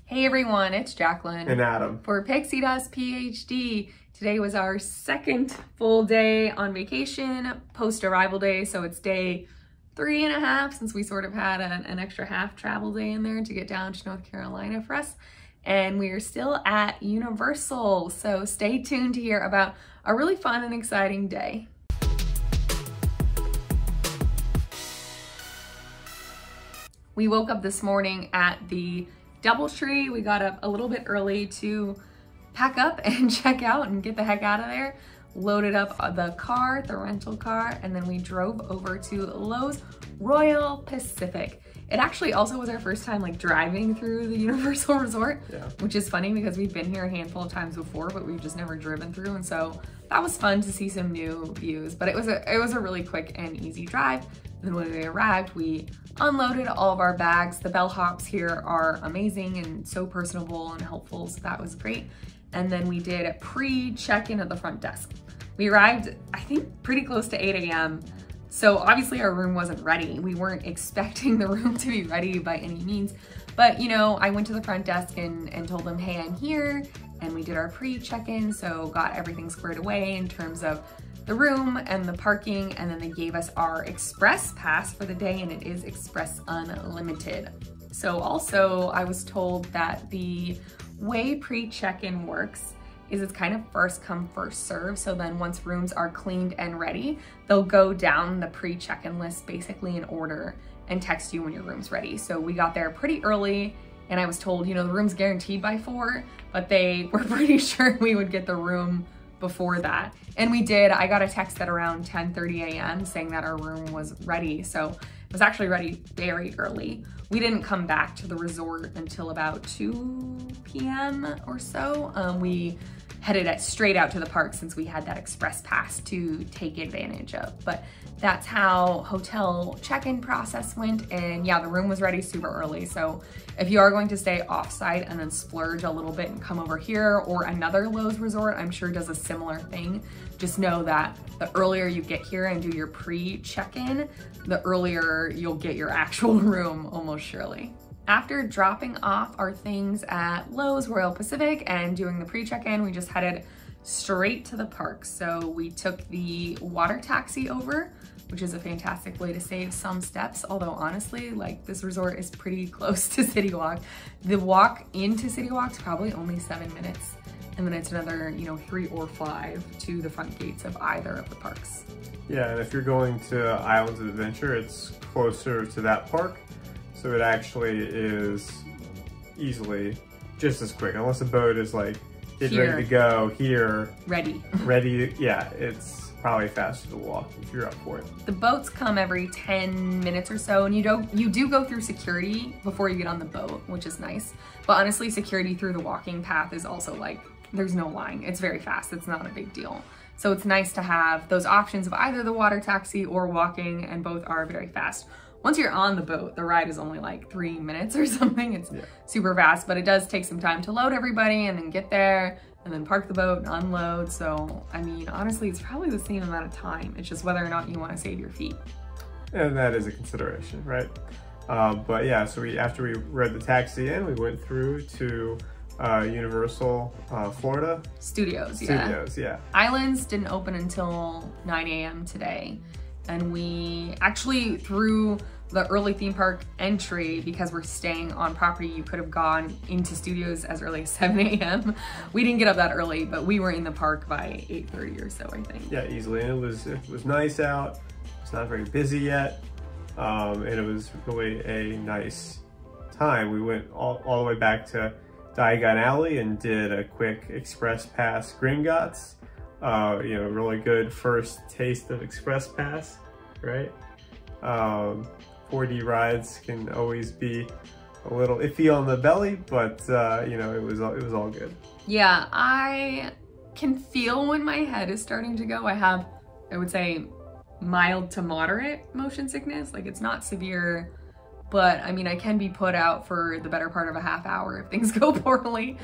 Hey everyone, it's Jacqueline and Adam for Pixie Dust PhD. Today was our second full day on vacation, post-arrival day, so it's day 3.5 since we sort of had an extra half travel day in there to get down to North Carolina for us. And we are still at Universal, so stay tuned to hear about a really fun and exciting day. We woke up this morning at the DoubleTree. We got up a little bit early to pack up and check out and get the heck out of there. Loaded up the car, the rental car, and then we drove over to Loews Royal Pacific. It actually also was our first time like driving through the Universal Resort, which is funny because we've been here a handful of times before, but we've just never driven through. And so that was fun to see some new views, but it was a really quick and easy drive. Then when we arrived, we unloaded all of our bags. The bellhops here are amazing and so personable and helpful, so that was great. And then we did a pre-check-in at the front desk. We arrived, I think, pretty close to 8 a.m. So obviously our room wasn't ready. We weren't expecting the room to be ready by any means. But you know, I went to the front desk and told them, hey, I'm here. And we did our pre-check-in, so got everything squared away in terms of the room and the parking, and then they gave us our express pass for the day, and it is express unlimited. So also I was told that the way pre-check-in works is it's kind of first come, first serve. So then once rooms are cleaned and ready, they'll go down the pre-check-in list basically in order and text you when your room's ready. So we got there pretty early and I was told, you know, the room's guaranteed by 4, but they were pretty sure we would get the room before that. And we did. I got a text at around 10:30 a.m. saying that our room was ready. So it was actually ready very early. We didn't come back to the resort until about 2 p.m. or so. We headed straight out to the park since we had that express pass to take advantage of. But that's how hotel check-in process went. And yeah, the room was ready super early. So if you are going to stay offsite and then splurge a little bit and come over here, or another Loews resort, I'm sure does a similar thing. Just know that the earlier you get here and do your pre-check-in, the earlier you'll get your actual room almost surely. After dropping off our things at Loews Royal Pacific and doing the pre-check-in, we just headed straight to the park. So we took the water taxi over, which is a fantastic way to save some steps. Although honestly, like, this resort is pretty close to City Walk. The walk into City Walk is probably only 7 minutes. And then it's another, you know, 3 or 5 to the front gates of either of the parks. Yeah, and if you're going to Islands of Adventure, it's closer to that park. So it actually is easily just as quick, unless the boat is like getting ready to go here. Ready, yeah, it's probably faster to walk if you're up for it. The boats come every 10 minutes or so, and you do go through security before you get on the boat, which is nice. But honestly, security through the walking path is also like, there's no line. It's very fast. It's not a big deal. So it's nice to have those options of either the water taxi or walking, and both are very fast. Once you're on the boat, the ride is only like 3 minutes or something. It's super fast, but it does take some time to load everybody and then get there and then park the boat and unload. So, I mean, honestly, it's probably the same amount of time. It's just whether or not you want to save your feet. And that is a consideration, right? But yeah, so after we rode the taxi in, we went through to Universal Florida Studios, yeah. Islands didn't open until 9 a.m. today. And we actually, through the early theme park entry, because we're staying on property, you could have gone into Studios as early as 7 a.m. We didn't get up that early, but we were in the park by 8:30 or so, I think. Yeah, easily. And it was nice out. It's not very busy yet. And it was really a nice time. We went all the way back to Diagon Alley and did a quick express pass Gringotts. You know, really good first taste of express pass, right? 4D rides can always be a little iffy on the belly, but you know, it was all good. Yeah, I can feel when my head is starting to go. I have, I would say, mild to moderate motion sickness. Like, it's not severe, but I mean, I can be put out for the better part of a half hour if things go poorly.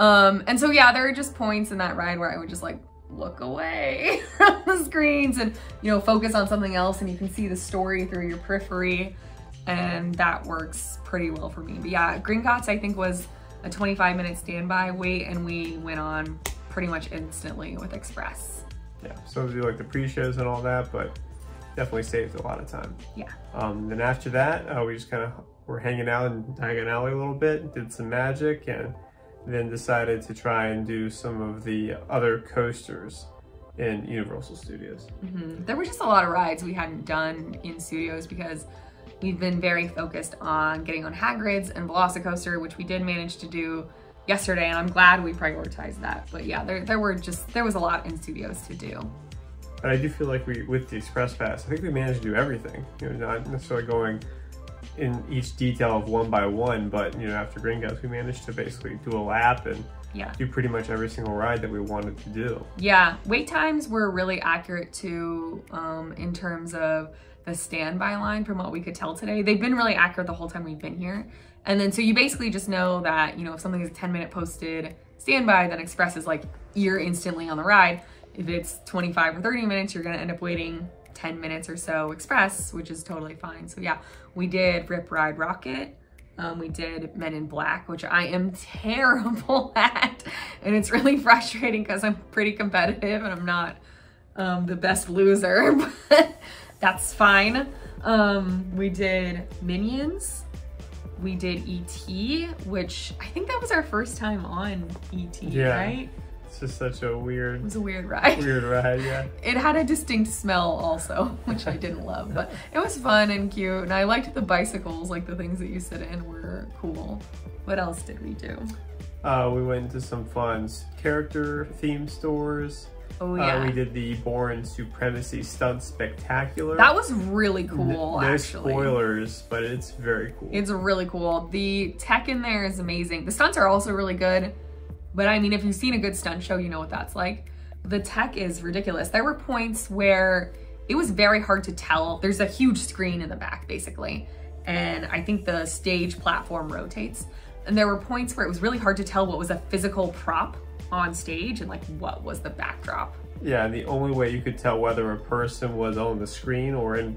And so yeah, there are just points in that ride where I would just like look away from the screens and, you know, focus on something else, and you can see the story through your periphery, and that works pretty well for me. But yeah, Gringotts I think was a 25-minute standby wait, and we went on pretty much instantly with Express. Yeah, so we do like the pre-shows and all that, but definitely saved a lot of time. Yeah. Then after that, we just kind of were hanging out in Diagon Alley a little bit, did some magic, and then decided to try and do some of the other coasters in Universal Studios. There were just a lot of rides we hadn't done in Studios because we've been very focused on getting on Hagrid's and Velocicoaster, which we did manage to do yesterday, and I'm glad we prioritized that. But yeah, there was a lot in Studios to do. But I do feel like with the Express Pass, I think we managed to do everything. You know, not necessarily going in each detail of one by one, but you know, after Gringotts, we managed to basically do a lap and do pretty much every single ride that we wanted to do. Yeah, wait times were really accurate too, in terms of the standby line from what we could tell today. They've been really accurate the whole time we've been here. And then so you basically just know that, you know, if something is a 10-minute posted standby, then Express is like, you're instantly on the ride. If it's 25 or 30 minutes, you're gonna end up waiting 10 minutes or so Express, which is totally fine. So yeah, we did Rip Ride Rocket. We did Men in Black, which I am terrible at. And it's really frustrating because I'm pretty competitive and I'm not the best loser, but that's fine. We did Minions. We did E.T., which I think that was our first time on E.T., right? It's just such a weird... It was a weird ride. Weird ride, yeah. It had a distinct smell also, which I didn't love, but it was fun and cute. And I liked the bicycles, like the things that you sit in were cool. What else did we do? We went into some fun character themed stores. Oh yeah. We did the Bourne Supremacy Stunt Spectacular. That was really cool, no actually. Spoilers, but it's very cool. It's really cool. The tech in there is amazing. The stunts are also really good. But I mean, if you've seen a good stunt show, you know what that's like. The tech is ridiculous. There were points where it was very hard to tell. There's a huge screen in the back, basically. And I think the stage platform rotates. And there were points where it was really hard to tell what was a physical prop on stage and like what was the backdrop. Yeah, and the only way you could tell whether a person was on the screen or in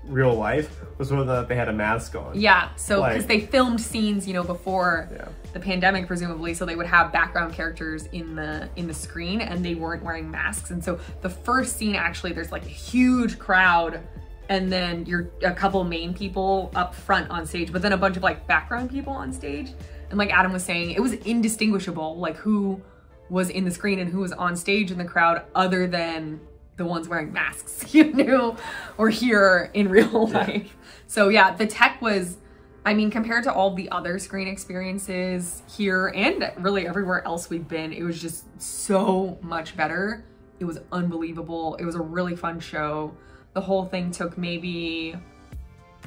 real life was whether or not they had a mask on. Yeah, so because they filmed scenes, you know, before the pandemic, presumably, so they would have background characters in the screen and they weren't wearing masks. And so the first scene, actually, there's like a huge crowd and then you're a couple main people up front on stage, but then a bunch of like background people on stage. And like Adam was saying, it was indistinguishable, like who was in the screen and who was on stage in the crowd other than the ones wearing masks, you knew, or here in real life. So yeah, the tech was, I mean, compared to all the other screen experiences here and really everywhere else we've been, it was just so much better. It was unbelievable. It was a really fun show. The whole thing took maybe,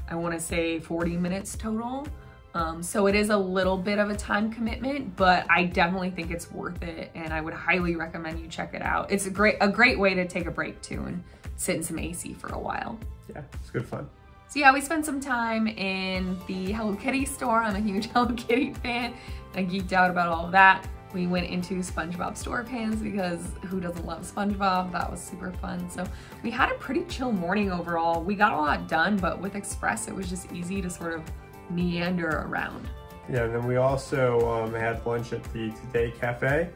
I want to say 40 minutes total. So it is a little bit of a time commitment, but I definitely think it's worth it. And I would highly recommend you check it out. It's a great way to take a break too and sit in some AC for a while. Yeah, it's good fun. So yeah, we spent some time in the Hello Kitty store. I'm a huge Hello Kitty fan. I geeked out about all of that. We went into SpongeBob StorePans because who doesn't love SpongeBob? That was super fun. So we had a pretty chill morning overall. We got a lot done, but with Express, it was just easy to sort of meander around. Yeah, and then we also had lunch at the Today Cafe.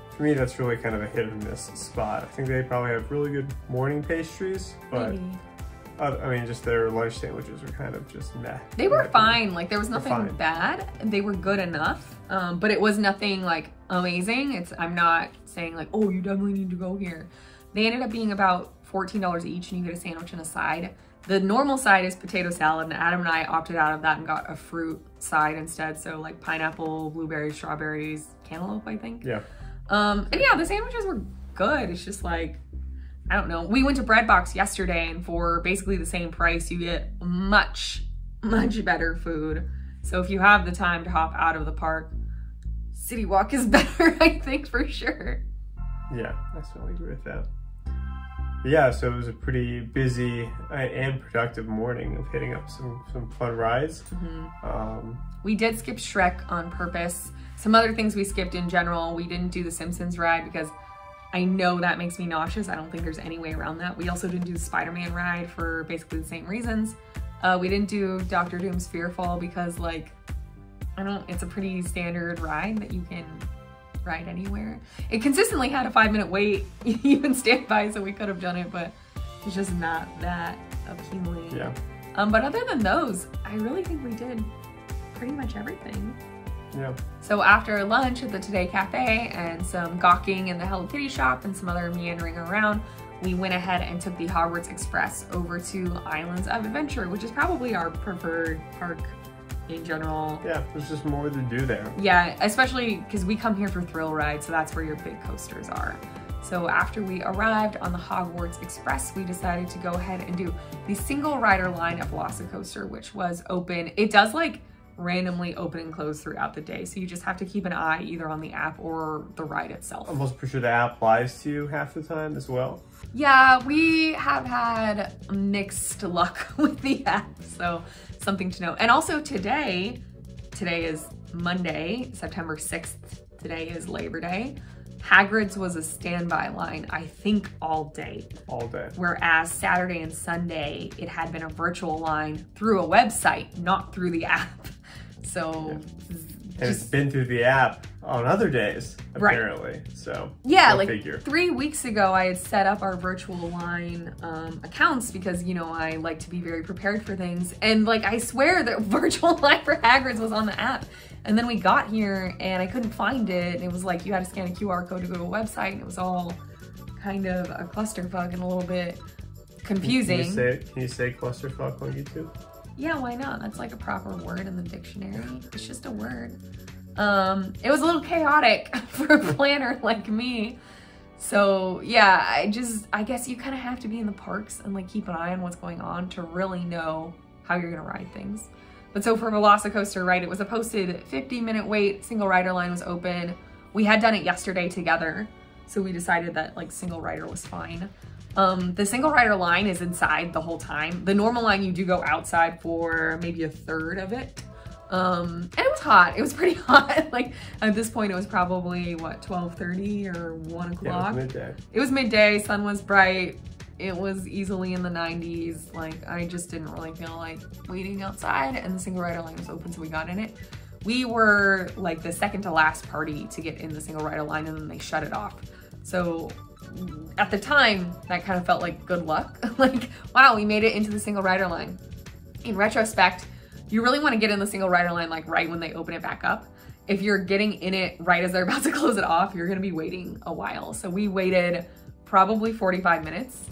For me, that's really kind of a hit or miss spot. I think they probably have really good morning pastries, but I mean, just their lunch sandwiches were kind of just meh. They were fine. Like there was nothing bad. They were good enough, but it was nothing like amazing. I'm not saying like, oh, you definitely need to go here. They ended up being about $14 each, and you get a sandwich and a side. The normal side is potato salad, and Adam and I opted out of that and got a fruit side instead. So like pineapple, blueberries, strawberries, cantaloupe, I think. Yeah. And yeah, the sandwiches were good. It's just like, I don't know. We went to Bread Box yesterday, and for basically the same price, you get much, much better food. So if you have the time to hop out of the park, City Walk is better, I think, for sure. Yeah, I certainly agree with that. Yeah, so it was a pretty busy and productive morning of hitting up some fun rides. We did skip Shrek on purpose. Some other things we skipped in general. We didn't do the Simpsons ride because I know that makes me nauseous. I don't think there's any way around that. We also didn't do the Spider-Man ride for basically the same reasons. We didn't do Dr. Doom's Fearfall because like, it's a pretty standard ride that you can ride anywhere. It consistently had a 5-minute wait, even standby, so we could have done it, but it's just not that appealing. Yeah. But other than those, I really think we did pretty much everything. Yeah. So after lunch at the Today Cafe and some gawking in the Hello Kitty shop and some other meandering around, we went ahead and took the Hogwarts Express over to Islands of Adventure, which is probably our preferred park in general. Yeah, there's just more to do there. Yeah, especially because we come here for thrill rides, so that's where your big coasters are. So after we arrived on the Hogwarts Express, we decided to go ahead and do the single rider line at Velocicoaster, which was open. It does like randomly open and close throughout the day, so you just have to keep an eye either on the app or the ride itself. Almost pretty sure the app lies to you half the time as well. Yeah, we have had mixed luck with the app, so something to know. And also today is Monday, September 6th. Today is Labor Day. Hagrid's was a standby line, I think all day. All day. Whereas Saturday and Sunday, it had been a virtual line through a website, not through the app. So, yeah. And it's been through the app on other days, apparently. Right. So, yeah, like 3 weeks ago, I had set up our virtual line accounts because, you know, I like to be very prepared for things. And like, I swear that virtual line for Hagrid's was on the app. And then we got here and I couldn't find it. And it was like, you had to scan a QR code to go to a website. And it was all kind of a clusterfuck and a little bit confusing. Can you say clusterfuck on YouTube? Yeah, why not? That's like a proper word in the dictionary. It's just a word. It was a little chaotic for a planner like me. So yeah, I guess you kind of have to be in the parks and like keep an eye on what's going on to really know how you're gonna ride things. But so for Velocicoaster, right, it was a posted 50-minute wait, single rider line was open. We had done it yesterday together, so we decided that like single rider was fine. The single rider line is inside the whole time. The normal line, you do go outside for maybe a third of it. And it was hot. It was pretty hot. Like at this point, it was probably what, 12:30 or 1 o'clock? Yeah, it was midday. It was midday, sun was bright. It was easily in the 90s. Like I just didn't really feel like waiting outside, and the single rider line was open, so we got in it. We were like the second to last party to get in the single rider line, and then they shut it off. So at the time, that kind of felt like good luck. Like, wow, we made it into the single rider line. In retrospect, you really want to get in the single rider line like right when they open it back up. If you're getting in it right as they're about to close it off, you're going to be waiting a while. So we waited probably 45 minutes.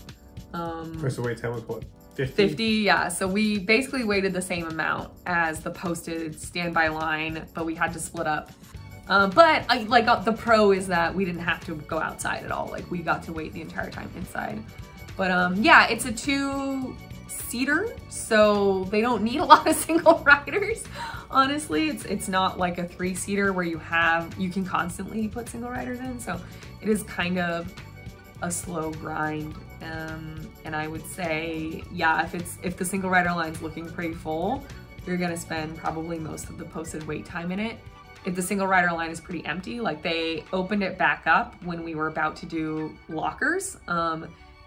Where's the wait time was what? 50? 50, yeah. So we basically waited the same amount as the posted standby line, but we had to split up. But the pro is that we didn't have to go outside at all. Like we got to wait the entire time inside. But yeah, it's a 2-seater, so they don't need a lot of single riders. Honestly, it's not like a 3-seater where you can constantly put single riders in. So it is kind of a slow grind. And I would say, yeah, if the single rider line's looking pretty full, you're gonna spend probably most of the posted wait time in it. If the single rider line is pretty empty, like they opened it back up when we were about to do lockers.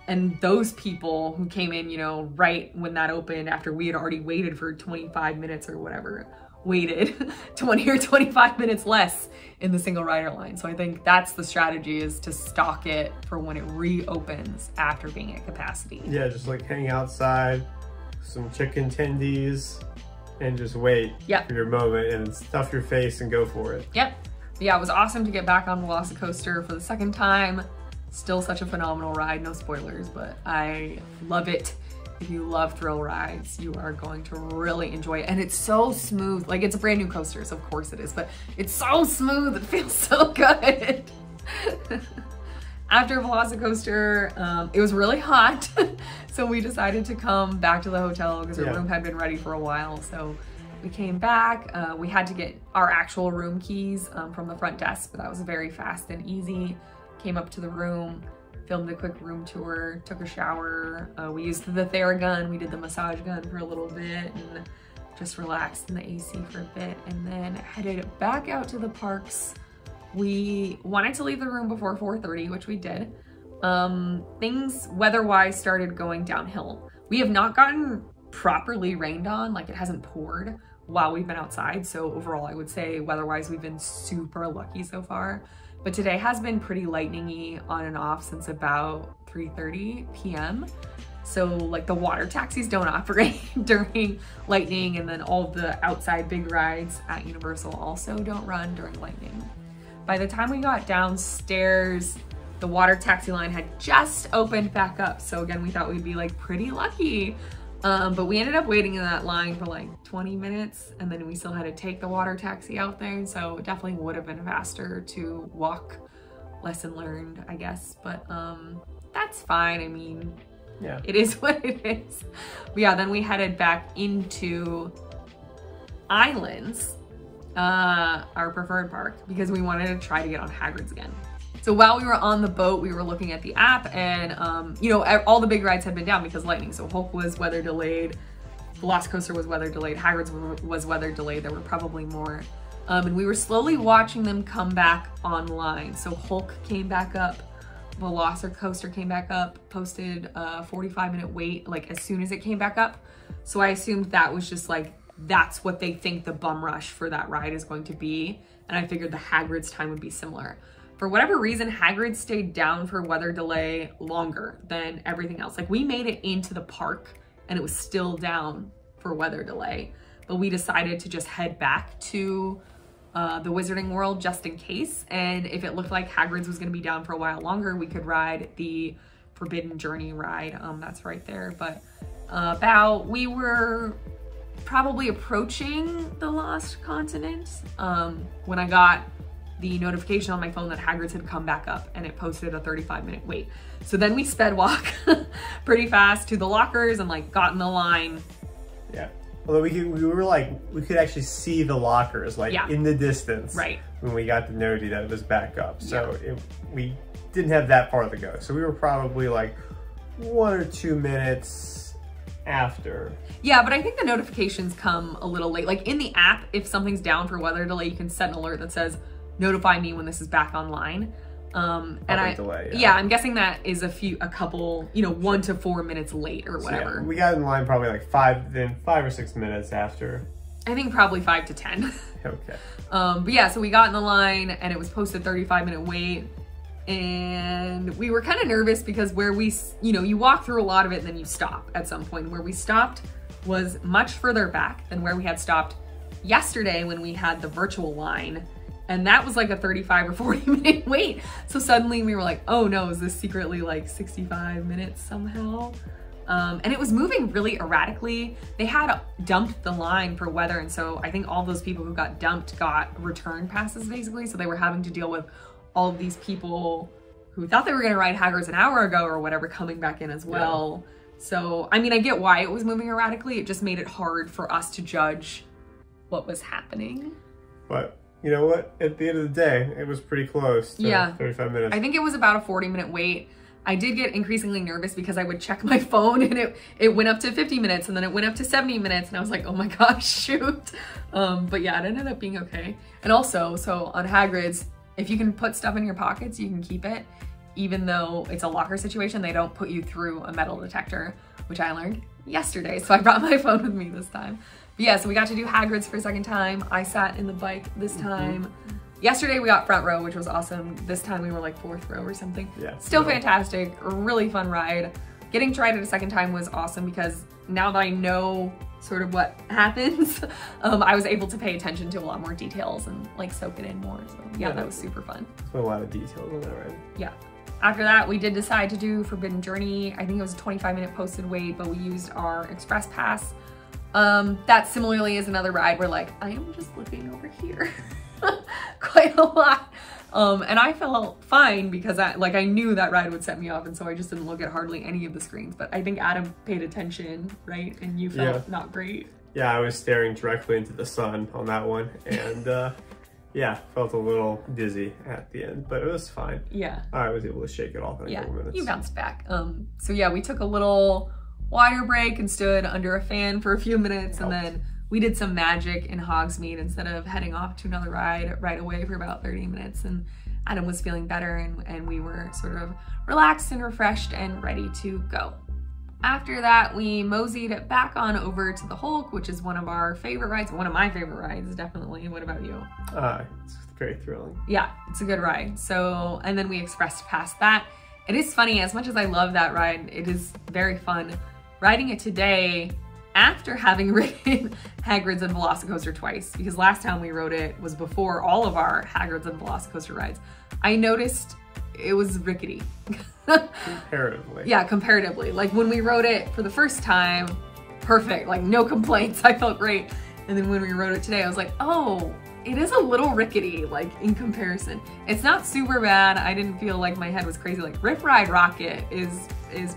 And those people who came in, you know, right when that opened after we had already waited for 25 minutes or whatever, waited 20 or 25 minutes less in the single rider line. So I think that's the strategy, is to stock it for when it reopens after being at capacity. Yeah, just like hang outside, some chicken tendies, and just wait for your moment and stuff your face and go for it. Yep. Yeah, it was awesome to get back on Velocicoaster for the second time. Still such a phenomenal ride, no spoilers, but I love it. If you love thrill rides, you are going to really enjoy it. And it's so smooth. Like, it's a brand new coaster, so of course it is, but it's so smooth, it feels so good. After Velocicoaster, it was really hot, so we decided to come back to the hotel because our room had been ready for a while. So we came back. We had to get our actual room keys from the front desk, but that was very fast and easy. Came up to the room, filmed a quick room tour, took a shower. We used the Theragun. We did the massage gun for a little bit and just relaxed in the AC for a bit, and then headed back out to the parks. We wanted to leave the room before 4:30, which we did. Things weather-wise started going downhill. We have not gotten properly rained on, like it hasn't poured, while we've been outside. So overall, I would say weather-wise, we've been super lucky so far. But today has been pretty lightning-y on and off since about 3:30 p.m. So like the water taxis don't operate during lightning, and then all the outside big rides at Universal also don't run during lightning. By the time we got downstairs, the water taxi line had just opened back up. So again, we thought we'd be like pretty lucky. But we ended up waiting in that line for like 20 minutes, and then we still had to take the water taxi out there. So it definitely would have been faster to walk. Lesson learned, I guess. But that's fine. I mean, yeah, it is what it is. But yeah, then we headed back into Islands, our preferred park, because we wanted to try to get on Hagrid's again. So while we were on the boat, we were looking at the app, and you know, all the big rides had been down because lightning. So Hulk was weather delayed, Velocicoaster was weather delayed, Hagrid's was weather delayed. There were probably more. And we were slowly watching them come back online. So Hulk came back up, Velocicoaster came back up, posted a 45-minute wait like as soon as it came back up. So I assumed that was just like, that's what they think the bum rush for that ride is going to be. And I figured the Hagrid's time would be similar. For whatever reason, Hagrid stayed down for weather delay longer than everything else. Like we made it into the park and it was still down for weather delay, but we decided to just head back to the Wizarding World just in case. And if it looked like Hagrid's was gonna be down for a while longer, we could ride the Forbidden Journey ride. That's right there. But we were probably approaching the Lost Continent when I got the notification on my phone that Hagrid's had come back up, and it posted a 35-minute wait. So then we sped walk pretty fast to the lockers and like got in the line. Yeah. Although we could actually see the lockers like in the distance. Right. When we got the noti that it was back up. So we didn't have that far to go. So we were probably like 1 or 2 minutes after. Yeah, but I think the notifications come a little late. Like in the app, if something's down for weather delay, you can set an alert that says, notify me when this is back online. Yeah, I'm guessing that is a couple, you know, 1 to 4 minutes late or whatever. So yeah, we got in line probably like 5 or 6 minutes after. I think probably 5 to 10. Okay. But yeah, so we got in the line and it was posted 35-minute wait. And we were kind of nervous because where we, you know, you walk through a lot of it and then you stop at some point. Where we stopped was much further back than where we had stopped yesterday when we had the virtual line. And that was like a 35 or 40-minute wait. So suddenly we were like, oh no, is this secretly like 65 minutes somehow? And it was moving really erratically. They had dumped the line for weather. And so I think all those people who got dumped got return passes basically. So they were having to deal with all of these people who thought they were gonna ride Hagrid's an hour ago or whatever coming back in as well. Yeah. So, I mean, I get why it was moving erratically. It just made it hard for us to judge what was happening. But you know what? At the end of the day, it was pretty close to 35 minutes. I think it was about a 40-minute wait. I did get increasingly nervous because I would check my phone and it went up to 50 minutes and then it went up to 70 minutes and I was like, oh my gosh, shoot. But yeah, it ended up being okay. And also, so on Hagrid's, if you can put stuff in your pockets, you can keep it. Even though it's a locker situation, they don't put you through a metal detector, which I learned yesterday. So I brought my phone with me this time. But yeah, so we got to do Hagrid's for a second time. I sat in the bike this time. Yesterday we got front row, which was awesome. This time we were like 4th row or something. Yeah. Still fantastic, a really fun ride. Getting to ride it a second time was awesome because now that I know sort of what happens, I was able to pay attention to a lot more details and like soak it in more. So yeah, that was super fun. There's a lot of details on that ride. Yeah. After that, we did decide to do Forbidden Journey. I think it was a 25-minute posted wait, but we used our express pass. That similarly is another ride where like, I am just looking over here quite a lot. And I felt fine because I knew that ride would set me off, and so I just didn't look at hardly any of the screens. But I think Adam paid attention, right? And you felt not great. Yeah, I was staring directly into the sun on that one, and yeah, felt a little dizzy at the end, but it was fine. Yeah. I was able to shake it off in a couple minutes. You bounced back. So yeah, we took a little water break and stood under a fan for a few minutes, and then we did some magic in Hogsmeade instead of heading off to another ride right away for about 30 minutes. And Adam was feeling better, and we were sort of relaxed and refreshed and ready to go. after that, we moseyed back on over to the Hulk, which is one of our favorite rides. One of my favorite rides, definitely. What about you? It's very thrilling. Yeah, it's a good ride. So, and then we expressed past that. It is funny, as much as I love that ride, it is very fun. Riding it today after having ridden Hagrid's and Velocicoaster twice, because last time we rode it was before all of our Hagrid's and Velocicoaster rides. I noticed it was rickety. Comparatively. Yeah, comparatively. Like when we rode it for the first time, perfect, like no complaints, I felt great. And then when we rode it today, I was like, oh, it is a little rickety, like in comparison. It's not super bad. I didn't feel like my head was crazy. Like Rip Ride Rocket is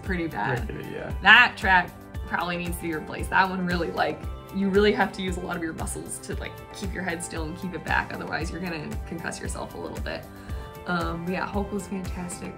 pretty bad. Rickety, yeah. That track probably needs to be replaced. That one really, like, you really have to use a lot of your muscles to like keep your head still and keep it back. Otherwise you're gonna concuss yourself a little bit. Yeah, Hulk was fantastic.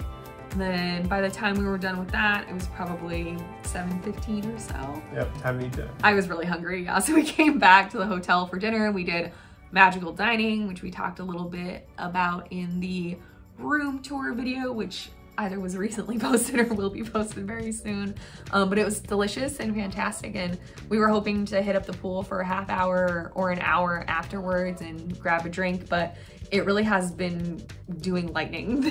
And then by the time we were done with that, it was probably 7:15 or so. Yep, time to eat dinner. I was really hungry, yeah. So we came back to the hotel for dinner. We did magical dining, which we talked a little bit about in the room tour video, which either was recently posted or will be posted very soon. But it was delicious and fantastic. And we were hoping to hit up the pool for a half hour or an hour afterwards and grab a drink, but it really has been doing lightning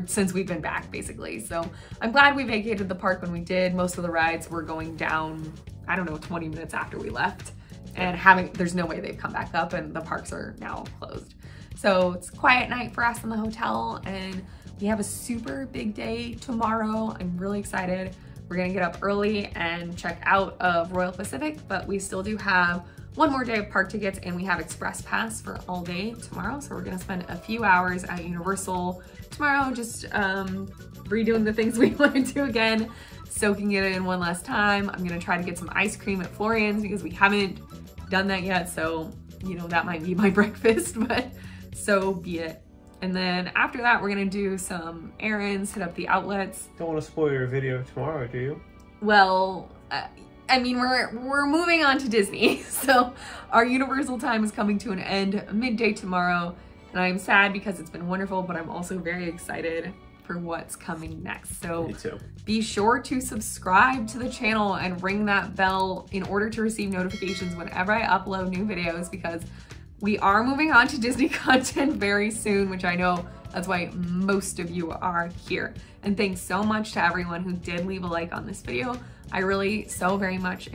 since we've been back, basically. So I'm glad we vacated the park when we did. Most of the rides were going down, I don't know, 20 minutes after we left, and there's no way they've come back up, and the parks are now closed. So it's a quiet night for us in the hotel, and we have a super big day tomorrow. I'm really excited. We're gonna get up early and check out of Royal Pacific, but we still do have one more day of park tickets, and we have express pass for all day tomorrow. So we're gonna spend a few hours at Universal tomorrow, just redoing the things we want to do again, soaking it in one last time. I'm gonna try to get some ice cream at Florian's because we haven't done that yet. So, you know, that might be my breakfast, but so be it. And then after that, we're gonna do some errands, hit up the outlets. Don't want to spoil your video tomorrow, do you? Well, I mean, we're moving on to Disney, so our Universal time is coming to an end midday tomorrow, and I'm sad because it's been wonderful, but I'm also very excited for what's coming next. So Me too. Be sure to subscribe to the channel and ring that bell in order to receive notifications whenever I upload new videos, because we are moving on to Disney content very soon, which I know that's why most of you are here. And thanks so much to everyone who did leave a like on this video. I really so very much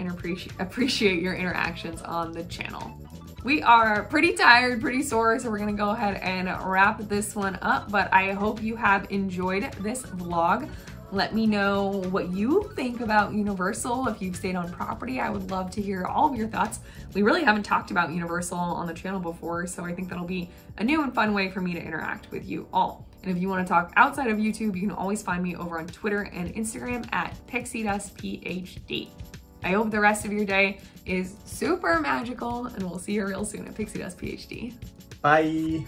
appreciate your interactions on the channel. We are pretty tired, pretty sore, so we're gonna go ahead and wrap this one up, but I hope you have enjoyed this vlog. Let me know what you think about Universal. If you've stayed on property, I would love to hear all of your thoughts. We really haven't talked about Universal on the channel before, so I think that'll be a new and fun way for me to interact with you all. And if you want to talk outside of YouTube, you can always find me over on Twitter and Instagram at PixieDustPhD. I hope the rest of your day is super magical, and we'll see you real soon at PixieDustPhD. Bye.